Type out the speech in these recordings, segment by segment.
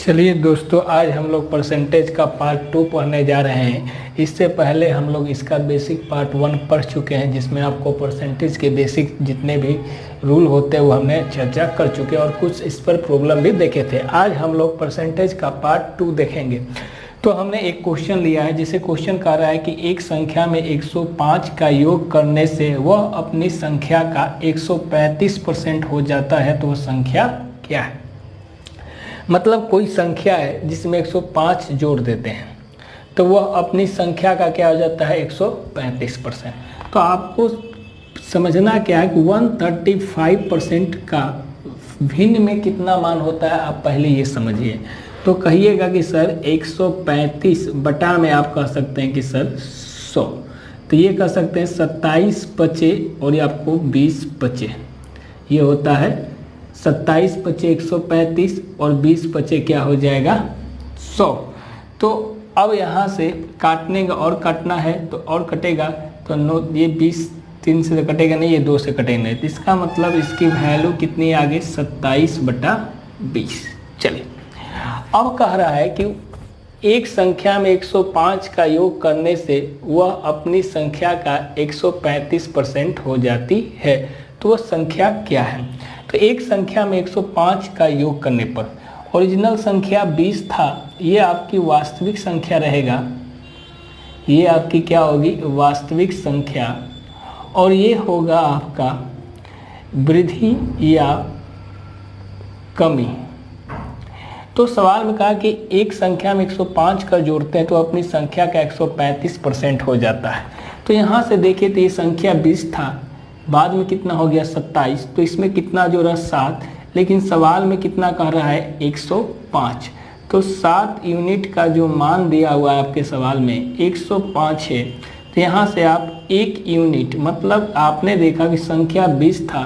चलिए दोस्तों, आज हम लोग परसेंटेज का पार्ट 2 पढ़ने जा रहे हैं। इससे पहले हम लोग इसका बेसिक पार्ट 1 पढ़ चुके हैं, जिसमें आपको परसेंटेज के बेसिक जितने भी रूल होते हैं वो हमने चर्चा कर चुके हैं और कुछ इस पर प्रॉब्लम भी देखे थे। आज हम लोग परसेंटेज का पार्ट 2 देखेंगे। तो हमने एक क्वेश्चन लिया है, जिसे क्वेश्चन कह रहा है कि एक संख्या में 105 का योग करने से वह अपनी संख्या का 135% हो जाता है, तो वह संख्या क्या है। मतलब कोई संख्या है जिसमें 105 जोड़ देते हैं तो वह अपनी संख्या का क्या हो जाता है, 135%। तो आपको समझना क्या है कि 135% का भिन्न में कितना मान होता है, आप पहले ये समझिए। तो कहिएगा कि सर 135 बटा में आप कह सकते हैं कि सर 100, तो ये कह सकते हैं 27 पचे और ये आपको 20 पचे, ये होता है 27 पचे 135 और 20 पचे क्या हो जाएगा 100। तो अब यहाँ से काटने का और काटना है तो और कटेगा, तो 9 ये 20 3 से तो कटेगा नहीं, ये 2 से कटेगा नहीं, तो इसका मतलब इसकी वैल्यू कितनी आगे 27 बटा 20। चलिए अब कह रहा है कि एक संख्या में 105 का योग करने से वह अपनी संख्या का 135% हो जाती है, तो वह संख्या क्या है। तो एक संख्या में 105 का योग करने पर ओरिजिनल संख्या 20 था, ये आपकी वास्तविक संख्या रहेगा, ये आपकी क्या होगी वास्तविक संख्या, और ये होगा आपका वृद्धि या कमी। तो सवाल में कहा कि एक संख्या में 105 का जोड़ते हैं तो अपनी संख्या का 135% हो जाता है। तो यहाँ से देखिए तो ये संख्या 20 था, बाद में कितना हो गया 27, तो इसमें कितना जोड़ा 7, लेकिन सवाल में कितना कह रहा है 105। तो 7 यूनिट का जो मान दिया हुआ है आपके सवाल में 105 है, तो यहाँ से आप 1 यूनिट, मतलब आपने देखा कि संख्या 20 था,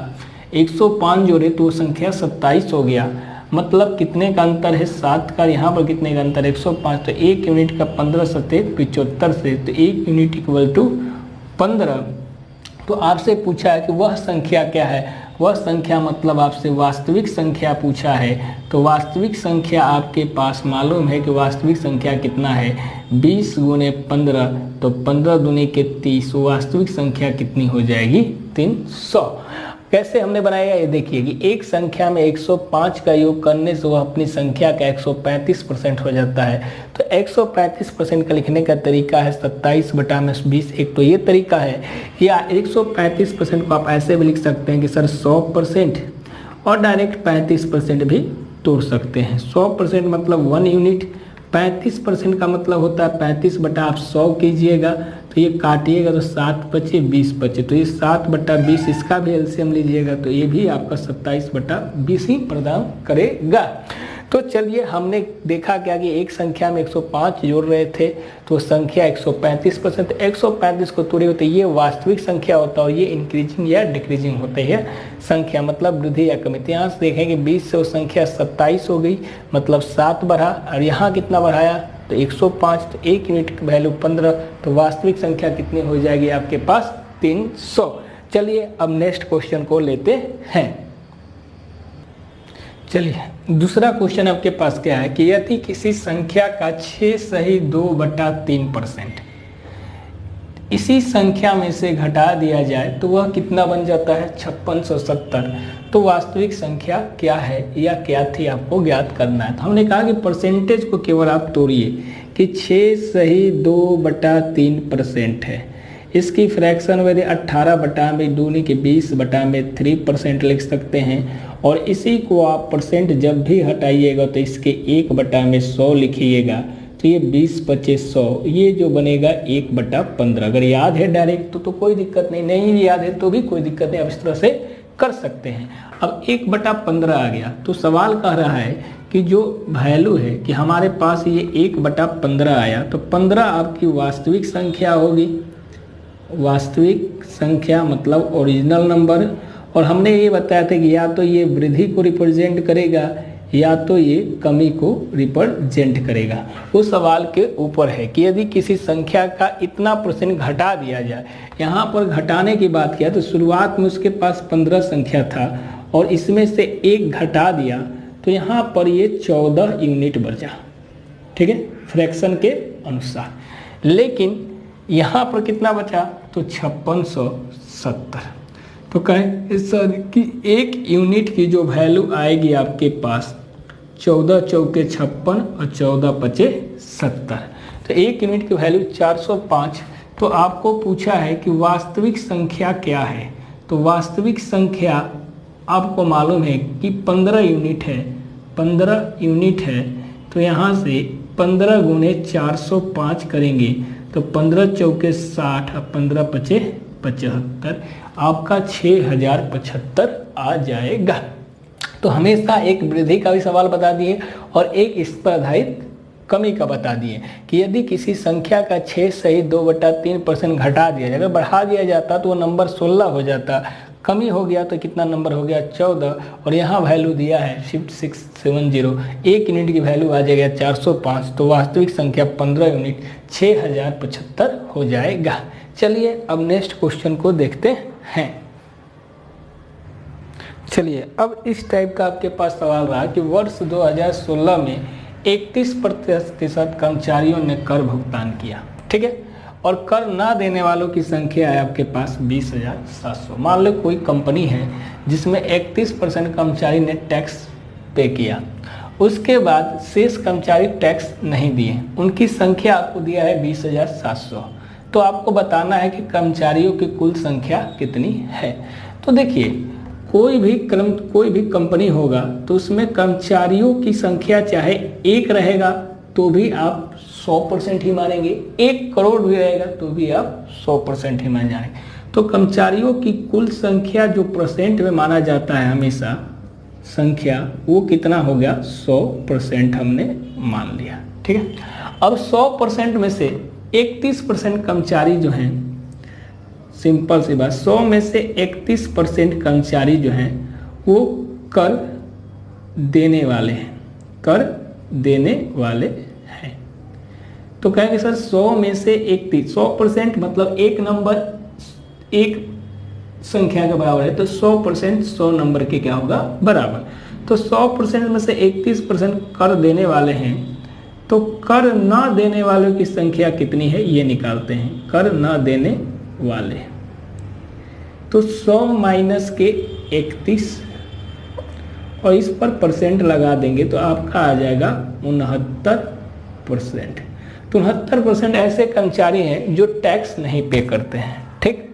105 जोड़े तो वो संख्या 27 हो गया, मतलब कितने का अंतर है 7 का, यहाँ पर कितने का अंतर 105, तो 1 यूनिट का 15 सत्ते 75 से, तो 1 यूनिट इक्वल टू 15। तो आपसे पूछा है कि वह संख्या क्या है, वह संख्या मतलब आपसे वास्तविक संख्या पूछा है। तो वास्तविक संख्या आपके पास मालूम है कि वास्तविक संख्या कितना है 20 गुने 15, तो 15 दूनी के 30, वास्तविक संख्या कितनी हो जाएगी 300। कैसे हमने बनाया ये देखिए कि एक संख्या में 105 का योग करने से वह अपनी संख्या का 135% हो जाता है। तो 135% का लिखने का तरीका है 27 बटा में 20, एक तो ये तरीका है, या 135% को आप ऐसे भी लिख सकते हैं कि सर 100% और डायरेक्ट 35% भी तोड़ सकते हैं। 100% मतलब 1 यूनिट, 35% का मतलब होता है 35 बटा आप 100 कीजिएगा, तो ये काटिएगा तो 7 बचे 20 बचे, तो ये 7 बटा 20, इसका भी एलसीएम लीजिएगा तो ये भी आपका 27 बटा 20 ही प्रदान करेगा। तो चलिए हमने देखा क्या कि एक संख्या में 105 जोड़ रहे थे तो संख्या 135%, 135 को तोड़े होते ये वास्तविक संख्या होता है और ये इंक्रीजिंग या डिक्रीजिंग होते हैं संख्या, मतलब वृद्धि या कमी। तो यहाँ से देखें कि 20 से वो संख्या 27 हो गई, मतलब 7 बढ़ा, और यहाँ कितना बढ़ाया तो 105, तो 1 यूनिट की वैल्यू 15, तो वास्तविक संख्या कितनी हो जाएगी आपके पास 300। चलिए अब नेक्स्ट क्वेश्चन को लेते हैं। चलिए दूसरा क्वेश्चन आपके पास क्या है कि यदि किसी संख्या का 6 सही 2/3% इसी संख्या में से घटा दिया जाए तो वह कितना बन जाता है 5670, तो वास्तविक संख्या क्या है या क्या थी आपको ज्ञात करना है। तो हमने कहा कि परसेंटेज को केवल आप तोड़िए कि 6 सही 2/3% है, इसकी फ्रैक्शन वैल्यू 18 बटा में 2 के 20 बटा में 3% लिख सकते हैं, और इसी को आप परसेंट जब भी हटाइएगा तो इसके 1 बटा में 100 लिखिएगा, तो ये 20 पचे 100, ये जो बनेगा 1/15। अगर याद है डायरेक्ट तो कोई दिक्कत नहीं, नहीं याद है तो भी कोई दिक्कत नहीं, आप इस तरह से कर सकते हैं। अब 1/15 आ गया, तो सवाल कह रहा है कि जो वैल्यू है कि हमारे पास ये 1/15 आया, तो 15 आपकी वास्तविक संख्या होगी, वास्तविक संख्या मतलब ओरिजिनल नंबर, और हमने ये बताया था कि या तो ये वृद्धि को रिप्रेजेंट करेगा या तो ये कमी को रिप्रेजेंट करेगा। उस सवाल के ऊपर है कि यदि किसी संख्या का इतना % घटा दिया जाए, यहाँ पर घटाने की बात किया तो शुरुआत में उसके पास 15 संख्या था और इसमें से 1 घटा दिया तो यहाँ पर ये 14 यूनिट बचा, ठीक है, फ्रैक्शन के अनुसार। लेकिन यहाँ पर कितना बचा, तो 5670। तो कहें सर कि 1 यूनिट की जो वैल्यू आएगी आपके पास 14 चौके 56 और 14 पचे 70, तो 1 यूनिट की वैल्यू 405। तो आपको पूछा है कि वास्तविक संख्या क्या है, तो वास्तविक संख्या आपको मालूम है कि 15 यूनिट है, 15 यूनिट है। तो यहाँ से 15 गुने 405 करेंगे तो 15 चौके 60 और 15 पचे 75, आपका 6075 आ जाएगा। तो हमेशा एक वृद्धि का भी सवाल बता दिए और एक इस पर आधारित कमी का बता दिए कि यदि किसी संख्या का 6 सही 2/3% घटा दिया जाए, अगर बढ़ा दिया जाता तो वो नंबर 16 हो जाता, कमी हो गया तो कितना नंबर हो गया 14, और यहाँ वैल्यू दिया है शिफ्ट 670, 1 यूनिट की वैल्यू आ जाएगा 405। तो वास्तविक संख्या 15 यूनिट 6075 हो जाएगा। चलिए अब नेक्स्ट क्वेश्चन को देखते हैं। चलिए अब इस टाइप का आपके पास सवाल रहा कि वर्ष 2016 में 31% कर्मचारियों ने कर भुगतान किया, ठीक है, और कर ना देने वालों की संख्या है आपके पास 20,700। मान लो कोई कंपनी है जिसमें 31% कर्मचारी ने टैक्स पे किया, उसके बाद शेष कर्मचारी टैक्स नहीं दिए, उनकी संख्या आपको दिया है 20,700। तो आपको बताना है कि कर्मचारियों की कुल संख्या कितनी है। तो देखिए कोई भी कंपनी होगा तो उसमें कर्मचारियों की संख्या चाहे 1 रहेगा तो भी आप 100% ही मानेंगे, 1 करोड़ भी रहेगा तो भी आप 100% ही मान जाएंगे। तो कर्मचारियों की कुल संख्या जो परसेंट में माना जाता है हमेशा संख्या, वो कितना हो गया 100% हमने मान लिया, ठीक है। अब 100% में से 31% कर्मचारी जो हैं, सिंपल सी बात, 100 में से 31% कर्मचारी जो हैं वो कर देने वाले हैं, कर देने वाले हैं। तो कहेंगे सर 100 में से 31, 100% मतलब एक नंबर एक संख्या के बराबर है, तो 100% 100 नंबर के क्या होगा बराबर। तो 100% में से 31% कर देने वाले हैं, तो कर ना देने वालों की संख्या कितनी है ये निकालते हैं। कर ना देने वाले तो 100 माइनस के 31 और इस पर परसेंट लगा देंगे तो आपका आ जाएगा 69%। तो 69% ऐसे कर्मचारी हैं जो टैक्स नहीं पे करते हैं, ठीक।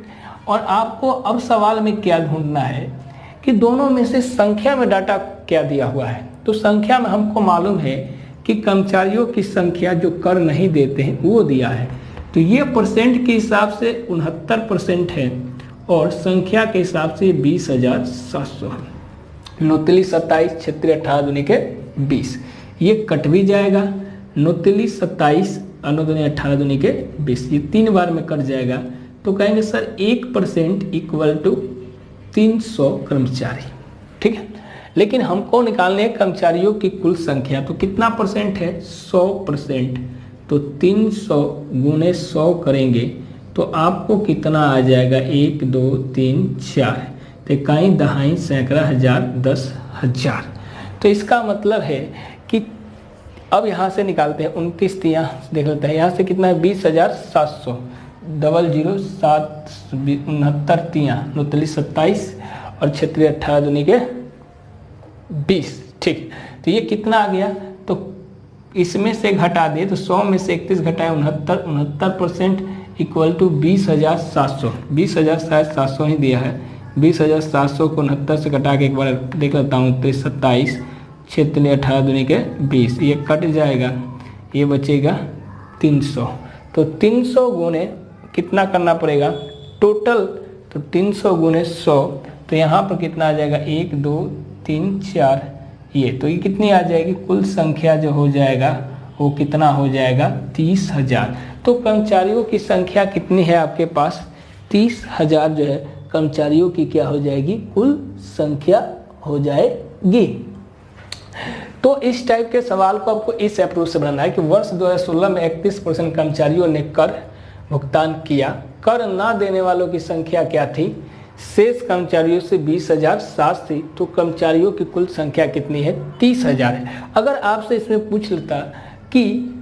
और आपको अब सवाल में क्या ढूंढना है कि दोनों में से संख्या में डाटा क्या दिया हुआ है। तो संख्या में हमको मालूम है कि कर्मचारियों की संख्या जो कर नहीं देते हैं वो दिया है, तो ये परसेंट के हिसाब से 69% है और संख्या के हिसाब से 20,700। 39 27 क्षेत्रीय 18 दूनी के 20, ये कट भी जाएगा। 39 27 और 18 दूनी के 20, ये 3 बार में कट जाएगा। तो कहेंगे सर 1% इक्वल टू 300 कर्मचारी, ठीक है। लेकिन हमको निकालने हैं कर्मचारियों की कुल संख्या, तो कितना परसेंट है 100%। तो 300 गुने 100 करेंगे तो आपको कितना आ जाएगा 1 2 3 4, तो कहीं दहाई सैकड़ा हजार 10,000। तो इसका मतलब है कि अब यहाँ से निकालते हैं 29 यहाँ देख लेते हैं, यहाँ से कितना है 20,700, 00 7 69 3 39 27 और क्षेत्रीय 18 दूनी के 20, ठीक। तो ये कितना आ गया, तो इसमें से घटा दिए तो 100 में से 31 घटाए 69% इक्वल टू 20,700। 20,700 ही दिया है, 20,700 को 69 से घटा के एक बार देख लेता हूँ, 29 27 क्षेत्रीय 18 दूनी के 20, ये कट जाएगा, ये बचेगा 300। तो 300 गुने कितना करना पड़ेगा टोटल, तो 300 गुने 100, तो यहाँ पर कितना आ जाएगा 1 2 3 4, ये तो ये कितनी आ जाएगी कुल संख्या जो हो जाएगा वो कितना हो जाएगा 30,000। तो कर्मचारियों की संख्या कितनी है आपके पास 30,000 जो है कर्मचारियों की क्या हो जाएगी कुल संख्या हो जाएगी। तो इस टाइप के सवाल को आपको इस अप्रोच से बनाना है कि वर्ष 2016 में 31% कर्मचारियों ने कर भुगतान किया, कर ना देने वालों की संख्या क्या थी शेष कर्मचारियों से 20,000 सात थी, तो कर्मचारियों की कुल संख्या कितनी है? 30,000 है। अगर आपसे इसमें पूछ लेता कि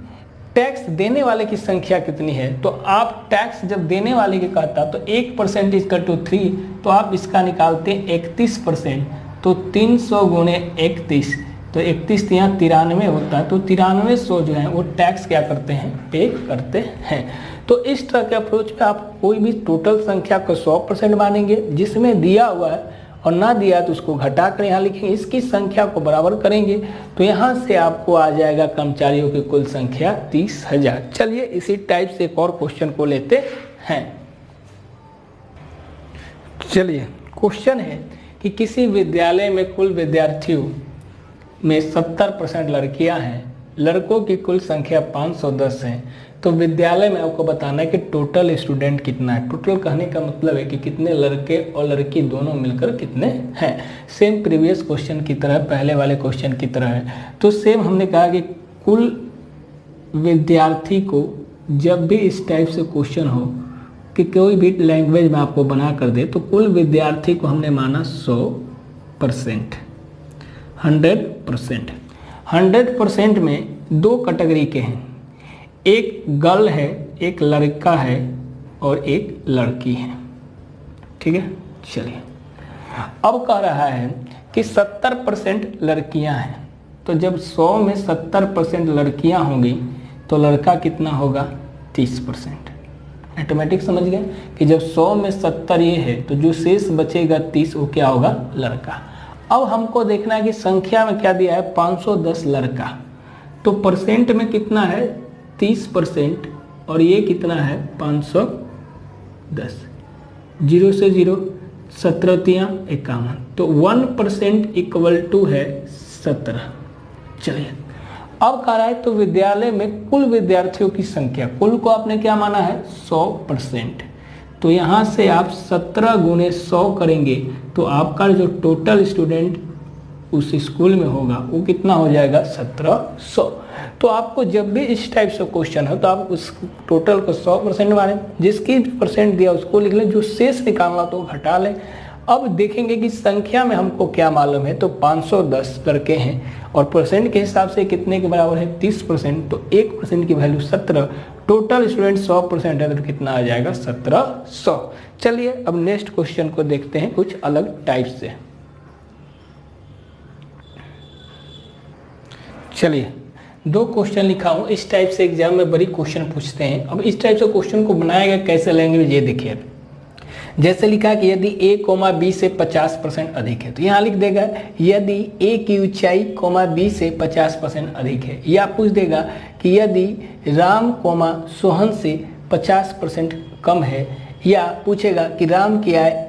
टैक्स देने वाले की संख्या कितनी है, तो आप टैक्स जब देने वाले की कहता तो 1% इक्वल टू 3, तो आप इसका निकालते 31%, तो 300 गुणे 31, तो 31 यहाँ 93 होता है, तो 9300 जो है वो टैक्स क्या करते हैं? पे करते हैं। तो इस तरह के अप्रोच पे आप कोई भी टोटल संख्या को 100% मानेंगे, जिसमें दिया हुआ है और ना दिया तो उसको घटा कर यहाँ लिखेंगे, इसकी संख्या को बराबर करेंगे, तो यहाँ से आपको आ जाएगा कर्मचारियों की कुल संख्या 30,000। चलिए इसी टाइप से एक और क्वेश्चन को लेते हैं। चलिए क्वेश्चन है कि किसी विद्यालय में कुल विद्यार्थियों में 70% लड़कियां हैं, लड़कों की कुल संख्या 510 है, तो विद्यालय में आपको बताना है कि टोटल स्टूडेंट कितना है। टोटल कहने का मतलब है कि कितने लड़के और लड़की दोनों मिलकर कितने हैं। सेम प्रीवियस क्वेश्चन की तरह, पहले वाले क्वेश्चन की तरह है। तो सेम हमने कहा कि कुल विद्यार्थी को जब भी इस टाइप से क्वेश्चन हो कि कोई भी लैंग्वेज में आपको बना कर दे, तो कुल विद्यार्थी को हमने माना 100%, 100%। 100% में दो कैटेगरी के हैं, एक गर्ल है, एक लड़का है और एक लड़की है। ठीक है, चलिए अब कह रहा है कि 70% लड़कियां हैं, तो जब 100 में 70% लड़कियां होंगी तो लड़का कितना होगा? 30%। ऑटोमेटिक समझ गए कि जब 100 में 70 ये है तो जो शेष बचेगा 30 वो क्या होगा? लड़का। अब हमको देखना है कि संख्या में क्या दिया है? 510 लड़का, तो परसेंट में कितना है? 30%, और ये कितना है? 510। 0 से 0, 17 तियां 51, तो 1% इक्वल टू है 17। चलिए अब कह रहा है तो विद्यालय में कुल विद्यार्थियों की संख्या, कुल को आपने क्या माना है? 100%, तो यहाँ से आप 17 गुणे 100 करेंगे तो आपका जो टोटल स्टूडेंट उस स्कूल में होगा वो कितना हो जाएगा? 1700। तो आपको जब भी इस टाइप से क्वेश्चन हो तो आप उस टोटल को 100% मानें, जिसकी परसेंट दिया उसको लिख लें, जो शेष निकालना तो घटा लें। अब देखेंगे कि संख्या में हमको क्या मालूम है, तो 510 लड़के हैं और परसेंट के हिसाब से कितने के बराबर है? 30%, तो 1% की वैल्यू 17, टोटल स्टूडेंट 100% है तो कितना आ जाएगा? 1700। चलिए अब नेक्स्ट क्वेश्चन को देखते हैं कुछ अलग टाइप से। चलिए दो क्वेश्चन लिखा हूँ, इस टाइप से एग्जाम में बड़ी क्वेश्चन पूछते हैं। अब इस टाइप से क्वेश्चन को बनाया गया कैसे लैंग्वेज ये देखिए। जैसे लिखा कि यदि a, b से 50% अधिक है, तो यहाँ लिख देगा यदि a की ऊंचाई b से 50% अधिक है, या पूछ देगा कि यदि राम सोहन से 50% कम है, या पूछेगा कि राम की आय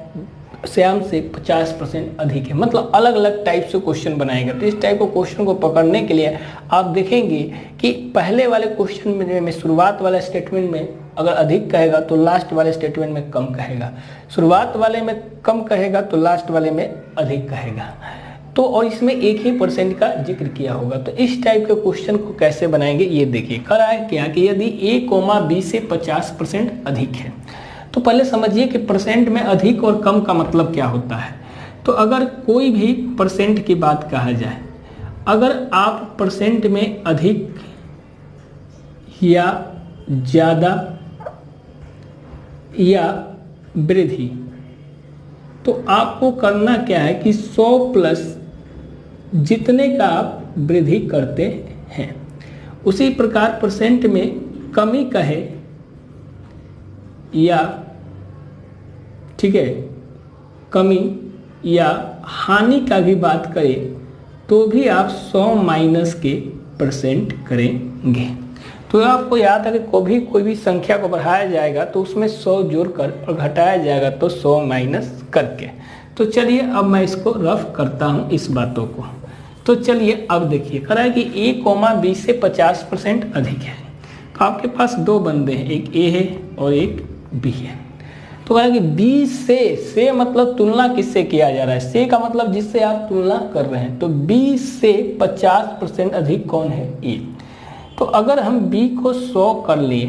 श्याम से 50% अधिक है। मतलब अलग अलग टाइप से क्वेश्चन बनाएगा। तो इस टाइप को क्वेश्चन को पकड़ने के लिए आप देखेंगे कि पहले वाले क्वेश्चन में शुरुआत वाले स्टेटमेंट में अगर अधिक कहेगा तो लास्ट वाले स्टेटमेंट में कम कहेगा, शुरुआत वाले में कम कहेगा तो लास्ट वाले में अधिक कहेगा। तो और इसमें एक ही परसेंट का जिक्र किया होगा। तो इस टाइप के क्वेश्चन को कैसे बनाएंगे ये देखिए। कह रहा है क्या कि यदि a, b से 50% अधिक है, तो पहले समझिए कि परसेंट में अधिक और कम का मतलब क्या होता है। तो अगर कोई भी परसेंट की बात कहा जाए, अगर आप परसेंट में अधिक या ज़्यादा या वृद्धि, तो आपको करना क्या है कि 100 प्लस जितने का आप वृद्धि करते हैं, उसी प्रकार परसेंट में कमी कहे या ठीक है कमी या हानि का भी बात करें तो भी आप 100 माइनस के परसेंट करेंगे। तो आपको याद है कि कोई भी संख्या को बढ़ाया जाएगा तो उसमें 100 जोड़कर और घटाया जाएगा तो 100 माइनस करके। तो चलिए अब मैं इसको रफ करता हूँ इस बातों को। तो चलिए अब देखिए, कह रहा है कि a, b से 50% अधिक है। तो आपके पास दो बंदे हैं, एक a है और एक b है। तो कह रहा है कि b से मतलब तुलना किससे किया जा रहा है? से का मतलब जिससे आप तुलना कर रहे हैं। तो b से 50% अधिक कौन है? a। तो अगर हम b को 100 कर लिए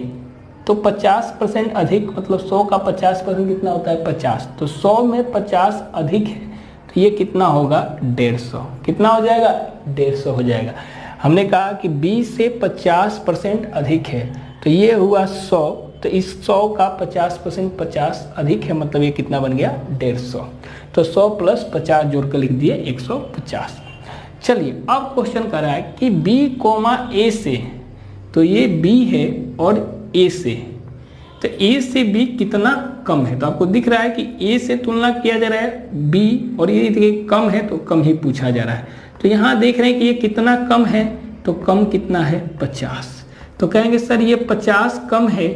तो 50% अधिक मतलब 100 का 50% कितना होता है 50। तो 100 में 50 अधिक है तो ये कितना होगा 150। कितना हो जाएगा 150 हो जाएगा। हमने कहा कि 20 से 50% अधिक है तो ये हुआ 100। तो इस 100 का 50% 50 अधिक है मतलब ये कितना बन गया 150। तो 100 प्लस 50 जोड़ कर लिख दिए 150। चलिए अब क्वेश्चन कर रहा है कि B, A से, तो ये B है और A से, तो A से B कितना कम है। तो आपको दिख रहा है कि A से तुलना किया जा रहा है B और ये देखिए कम है तो कम ही पूछा जा रहा है। तो यहाँ देख रहे हैं कि ये कितना कम है, तो कम कितना है 50। तो कहेंगे सर ये 50 कम है,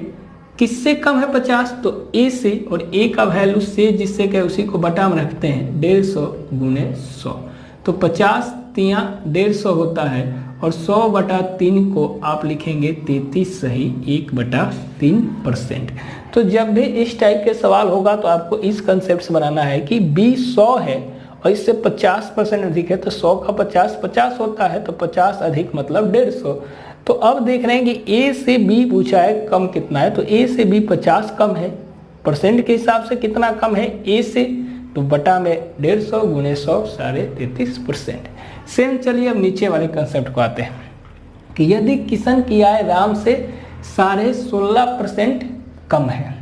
किससे कम है 50, तो A से, और A का वैल्यू से जिससे क्या उसी को बटा में रखते हैं 150 गुने 100। तो 50 तिया 150 होता है और 100/3 को आप लिखेंगे 33 सही 1/3%। तो जब भी इस टाइप के सवाल होगा तो आपको इस कंसेप्ट से बनाना है कि B 100 है और इससे 50% अधिक है, तो 100 का 50 50 होता है, तो 50 अधिक मतलब 150। तो अब देख रहे हैं कि A से B पूछा है कम कितना है, तो A से B 50 कम है, परसेंट के हिसाब से कितना कम है A से, तो बटा में 150 गुने 100 33%। सेम चलिए अब नीचे वाले कंसेप्ट को आते हैं कि यदि किशन की आय राम से 16.5% कम है।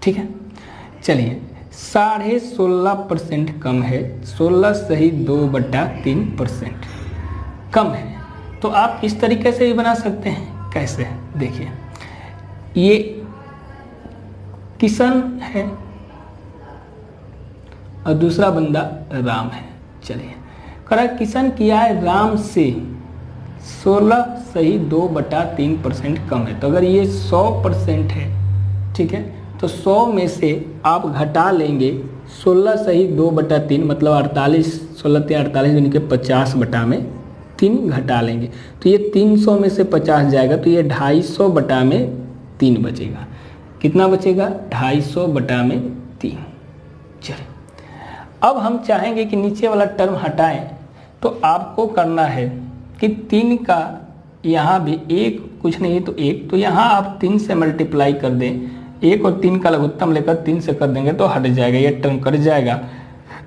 ठीक है, चलिए 16.5% कम है, 16 सही 2/3% कम है। तो आप इस तरीके से भी बना सकते हैं। कैसे, देखिए ये किशन है और दूसरा बंदा राम है। चलिए करा किशन की आय राम से 16 सही 2/3% कम है। तो अगर ये 100% है, ठीक है, तो 100 में से आप घटा लेंगे 16 सही 2/3 मतलब 48, 16 या 48 यानी कि 50/3 घटा लेंगे। तो ये 300 में से 50 जाएगा तो ये 250/3 बचेगा। कितना बचेगा 250/3। चलिए अब हम चाहेंगे कि नीचे वाला टर्म हटाएं, तो आपको करना है कि 3 का यहाँ भी एक कुछ नहीं तो 1, तो यहाँ आप 3 से मल्टीप्लाई कर दें, 1 और 3 का लघुत्तम लेकर 3 से कर देंगे तो हट जाएगा, ये टर्म कट जाएगा,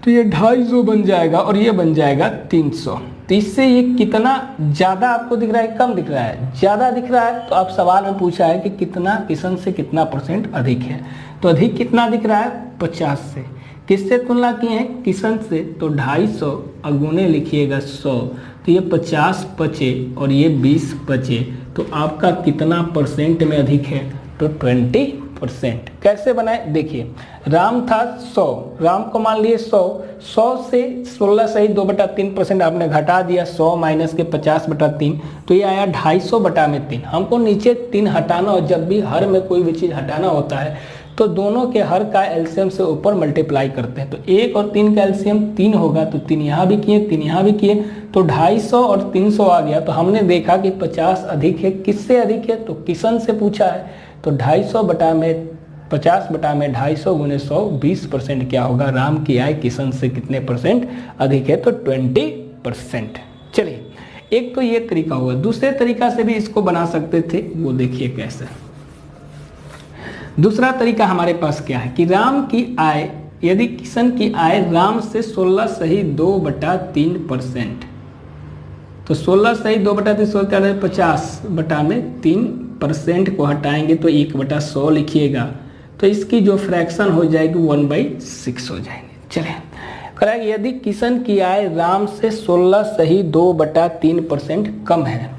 तो ये 250 बन जाएगा और ये बन जाएगा 300। तो इससे ये कितना ज़्यादा आपको दिख रहा है कम दिख रहा है, ज़्यादा दिख रहा है। तो आप सवाल में पूछा है कि कितना किशन से कितना % अधिक है, तो अधिक कितना दिख रहा है 50 से। किससे तुलना किए हैं किशन से, तो 250 अगुने लिखिएगा 100, तो ये 50 बचे और ये 20 बचे, तो आपका कितना % में अधिक है, तो 20%। कैसे बनाए, देखिए राम था 100, राम को मान लिए 100 से 16 सही 2/3% आपने घटा दिया, 100 माइनस के 50/3, तो ये आया 250/3। हमको नीचे 3 हटाना, और जब भी हर में कोई भी चीज़ हटाना होता है तो दोनों के हर का एलसीएम से ऊपर मल्टीप्लाई करते हैं। तो 1 और 3 का एलसीएम 3 होगा, तो 3 यहाँ भी किए 3 यहाँ भी किए, तो 250 और 300 आ गया। तो हमने देखा कि 50 अधिक है, किससे अधिक है, तो किशन से पूछा है, तो 250/250 गुने 100 20% क्या होगा, राम की आय किशन से कितने % अधिक है, तो 20%। चलिए एक तो ये तरीका हुआ, दूसरे तरीका से भी इसको बना सकते थे, वो देखिए कैसे। दूसरा तरीका हमारे पास क्या है कि राम की आय, यदि किशन की आय राम से 16 सही 2/3%, तो 16 सही 2/3 50/3% को हटाएंगे तो 1/100 लिखिएगा, तो इसकी जो फ्रैक्शन हो जाएगी 1/6 हो जाएंगे। चलिए करेंगे यदि किशन की आय राम से 16 सही 2/3% कम है,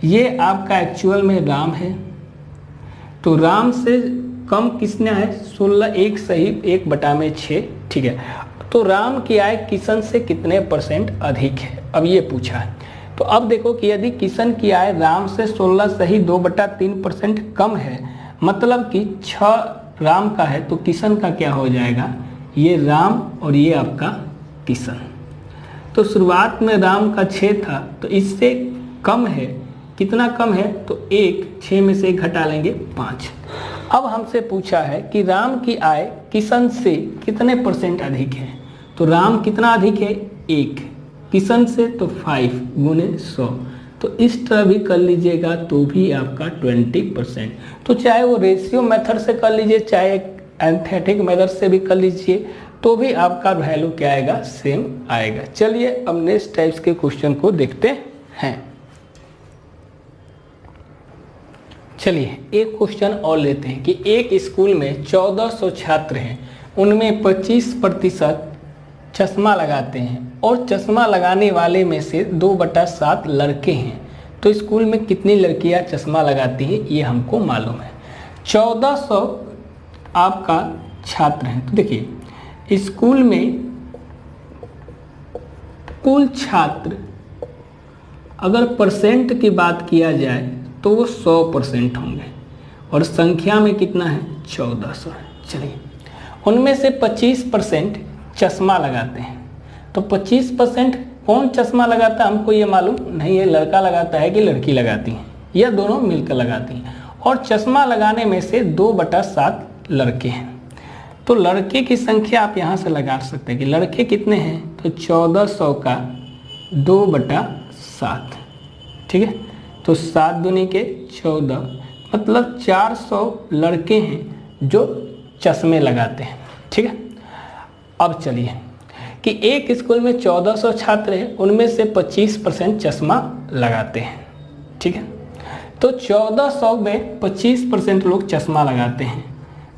ये आपका एक्चुअल में राम है, तो राम से कम किसने है 16, 1 सही 1/6, ठीक है। तो राम की आय किशन से कितने % अधिक है, अब ये पूछा है। तो अब देखो कि यदि किशन की आय राम से 16 सही 2/3% कम है, मतलब कि 6 राम का है, तो किशन का क्या हो जाएगा, ये राम और ये आपका किशन। तो शुरुआत में राम का 6 था, तो इससे कम है, कितना कम है, तो 1, 6 में से 1 घटा लेंगे 5। अब हमसे पूछा है कि राम की आय किशन से कितने % अधिक है, तो राम कितना अधिक है 1, किशन से तो 5 गुने 100, तो इस तरह भी कर लीजिएगा तो भी आपका 20%। तो चाहे वो रेशियो मेथड से कर लीजिए, चाहे एंथेटिक मेथड से भी कर लीजिए, तो भी आपका वैल्यू क्या आएगा, सेम आएगा। चलिए अब नेक्स्ट टाइप्स के क्वेश्चन को देखते हैं। चलिए एक क्वेश्चन और लेते हैं कि एक स्कूल में 1400 छात्र हैं, उनमें 25% चश्मा लगाते हैं और चश्मा लगाने वाले में से 2/7 लड़के हैं, तो स्कूल में कितनी लड़कियां चश्मा लगाती हैं ये हमको मालूम है। 1400 आपका छात्र हैं, तो देखिए स्कूल में कुल छात्र अगर परसेंट की बात किया जाए तो वो 100% होंगे और संख्या में कितना है, 1400 है। चलिए उनमें से 25% चश्मा लगाते हैं, तो 25% कौन चश्मा लगाता है हमको ये मालूम नहीं है, लड़का लगाता है कि लड़की लगाती है, या दोनों मिलकर लगाती हैं। और चश्मा लगाने में से 2/7 लड़के हैं, तो लड़के की संख्या आप यहाँ से लगा सकते हैं कि लड़के कितने हैं, तो 1400 का 2/7, ठीक है। तो 7 दूनी के 14, मतलब 400 लड़के हैं जो चश्मे लगाते हैं, ठीक है। अब चलिए कि एक स्कूल में 1400 छात्र हैं, उनमें से 25% चश्मा लगाते हैं, ठीक है। तो 1400 में 25% लोग चश्मा लगाते हैं,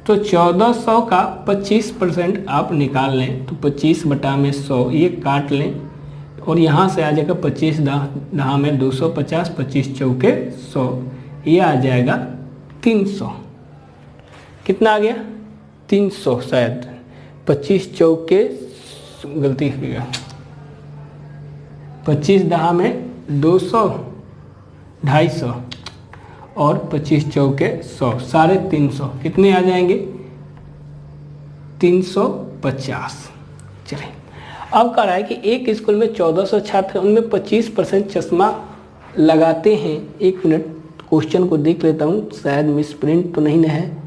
तो 1400 का 25% आप निकाल लें, तो 25/100 ये काट लें और यहाँ से आ जाएगा 25 दहा में 250, 25 चौके 100, ये आ जाएगा 300। कितना आ गया, 300, शायद 25 चौके, गलती हो गया, 25 दहा में 200, 250 और 25 चौके 100, 350, कितने आ जाएंगे, 350। चलिए अब कह रहा है कि एक स्कूल में 1400 छात्र, उनमें 25% चश्मा लगाते हैं। एक मिनट क्वेश्चन को देख लेता हूँ, शायद मिस प्रिंट तो नहीं ना है।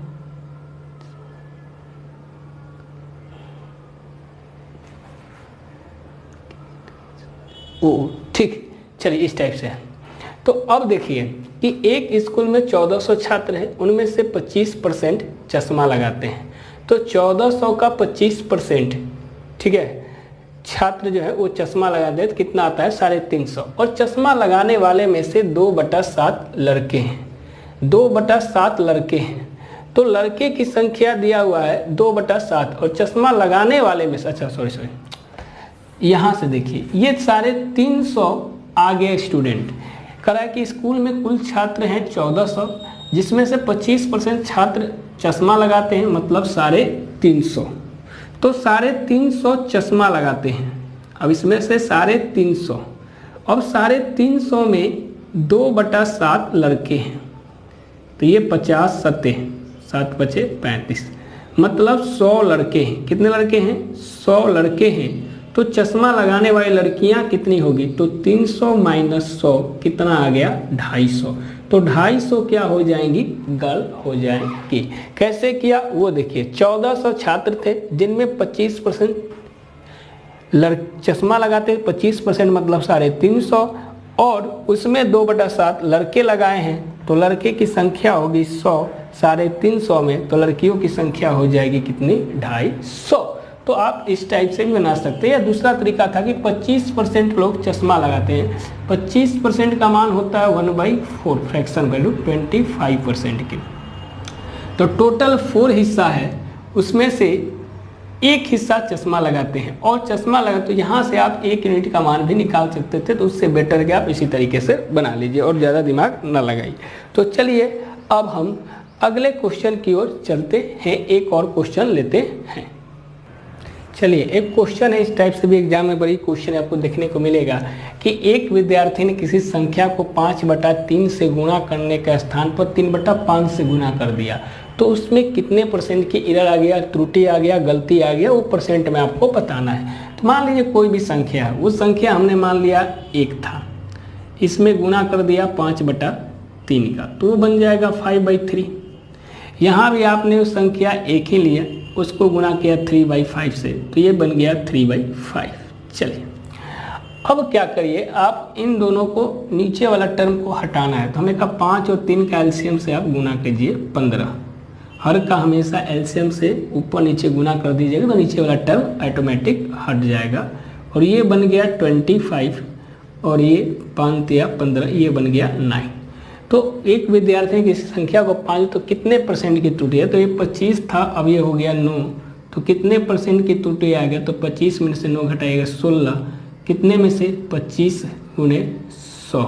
ओ ठीक, चलिए इस टाइप से है। तो अब देखिए कि एक स्कूल में 1400 छात्र हैं, उनमें से 25% चश्मा लगाते हैं, तो 1400 का 25%, ठीक है, छात्र जो है वो चश्मा लगाते हैं, तो कितना आता है, 350। और चश्मा लगाने वाले में से 2/7 लड़के हैं, 2/7 लड़के हैं, तो लड़के की संख्या दिया हुआ है 2/7 और चश्मा लगाने वाले में से, अच्छा सॉरी यहाँ से देखिए ये 350 आ गए स्टूडेंट। करा है कि स्कूल में कुल छात्र हैं 1400, जिसमें से 25% छात्र चश्मा लगाते हैं, मतलब 350, तो 350 चश्मा लगाते हैं। अब इसमें से 350, अब 350 में 2/7 लड़के हैं, तो ये 50 7 7 बचे 35, मतलब 100 लड़के हैं। कितने लड़के हैं, 100 लड़के हैं, तो चश्मा लगाने वाली लड़कियां कितनी होगी, तो 300 - 100 कितना आ गया, 250। तो 250 क्या हो जाएंगी, गर्ल हो जाएंगी। कैसे किया वो देखिए, 1400 छात्र थे जिनमें 25% चश्मा लगाते, 25% मतलब 350, और उसमें 2/7 लड़के लगाए हैं, तो लड़के की संख्या होगी 100, 350 में तो लड़कियों की संख्या हो जाएगी कितनी, 250। तो आप इस टाइप से भी बना सकते हैं। या दूसरा तरीका था कि 25% लोग चश्मा लगाते हैं, 25% का मान होता है 1/4, फ्रैक्शन वैल्यू 25% की। तो टोटल 4 हिस्सा है, उसमें से एक हिस्सा चश्मा लगाते हैं, और चश्मा लगा तो यहाँ से आप 1 यूनिट का मान भी निकाल सकते थे, तो उससे बेटर कि आप इसी तरीके से बना लीजिए और ज़्यादा दिमाग ना लगाइए। तो चलिए अब हम अगले क्वेश्चन की ओर चलते हैं, एक और क्वेश्चन लेते हैं। चलिए एक क्वेश्चन है, इस टाइप से भी एग्जाम में बड़ी क्वेश्चन आपको देखने को मिलेगा कि एक विद्यार्थी ने किसी संख्या को 5/3 से गुणा करने के स्थान पर 3/5 से गुणा कर दिया, तो उसमें कितने % की एरर आ गया, त्रुटि आ गया, गलती आ गया, वो परसेंट में आपको बताना है। तो मान लीजिए कोई भी संख्या है, वो संख्या हमने मान लिया 1 था, इसमें गुणा कर दिया 5/3 का, तो वो बन जाएगा 5/3। यहाँ भी आपने उस संख्या 1 ही लिया, उसको गुणा किया 3/5 से, तो ये बन गया 3/5। चलिए अब क्या करिए, आप इन दोनों को नीचे वाला टर्म को हटाना है, तो हमने कहा 5 और 3 का एलसीएम से आप गुना कीजिए 15। हर का हमेशा एलसीएम से ऊपर नीचे गुना कर दीजिएगा तो नीचे वाला टर्म ऑटोमेटिक हट जाएगा। और ये बन गया 25 और ये 5 या 15, ये बन गया 9। तो एक विद्यार्थी की संख्या को 5 तो कितने परसेंट की त्रुटि है, तो ये 25 था, अब ये हो गया 9, तो कितने परसेंट की त्रुटि आ गया, तो 25 में से 9 घटाएगा 16, कितने में से 25 गुणे 100,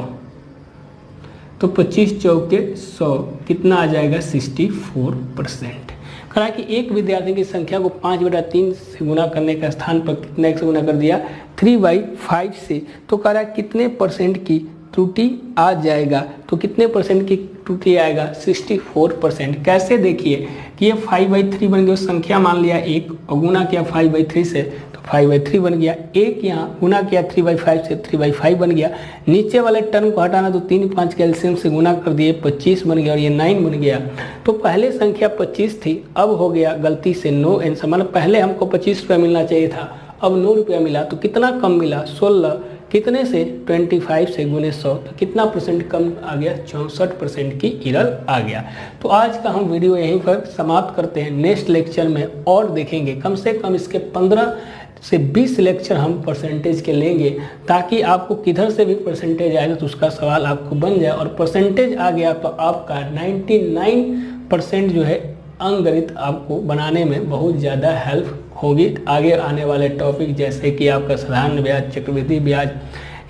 तो 25 चौके 100 कितना आ जाएगा 64%। कहा कि एक विद्यार्थी की संख्या को 5/3 से गुना करने का स्थान पर कितने से गुना कर दिया 3/5 से, तो कह रहा है कितने परसेंट की त्रुटि आ जाएगा, तो कितने परसेंट की त्रुटि आएगा 64%। कैसे देखिए कि ये 5/3 बन गया, संख्या मान लिया 1 और गुना किया 5/3 से तो 5/3 बन गया, 1 यहाँ गुना किया 3/5 से 3/5 बन गया। नीचे वाले टर्म को हटाना तो 3 5 के एलसीएम से गुना कर दिए 25 बन गया और ये 9 बन गया। तो पहले संख्या 25 थी, अब हो गया गलती से 9 आंसर, मतलब पहले हमको 25 रुपया मिलना चाहिए था, अब 9 रुपया मिला, तो कितना कम मिला 16, कितने से 25 से गुने 100, तो कितना परसेंट कम आ गया 64% की एरर आ गया। तो आज का हम वीडियो यहीं पर समाप्त करते हैं, नेक्स्ट लेक्चर में और देखेंगे, कम से कम इसके 15 से 20 लेक्चर हम परसेंटेज के लेंगे, ताकि आपको किधर से भी परसेंटेज आएगा तो उसका सवाल आपको बन जाए, और परसेंटेज आ गया तो आपका 99% जो है अंकगणित आपको बनाने में बहुत ज़्यादा हेल्प होगी। आगे आने वाले टॉपिक जैसे कि आपका साधारण ब्याज, चक्रवृद्धि ब्याज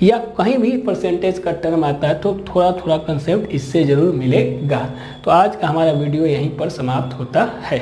या कहीं भी परसेंटेज का टर्म आता है तो थोड़ा थोड़ा कंसेप्ट इससे ज़रूर मिलेगा। तो आज का हमारा वीडियो यहीं पर समाप्त होता है।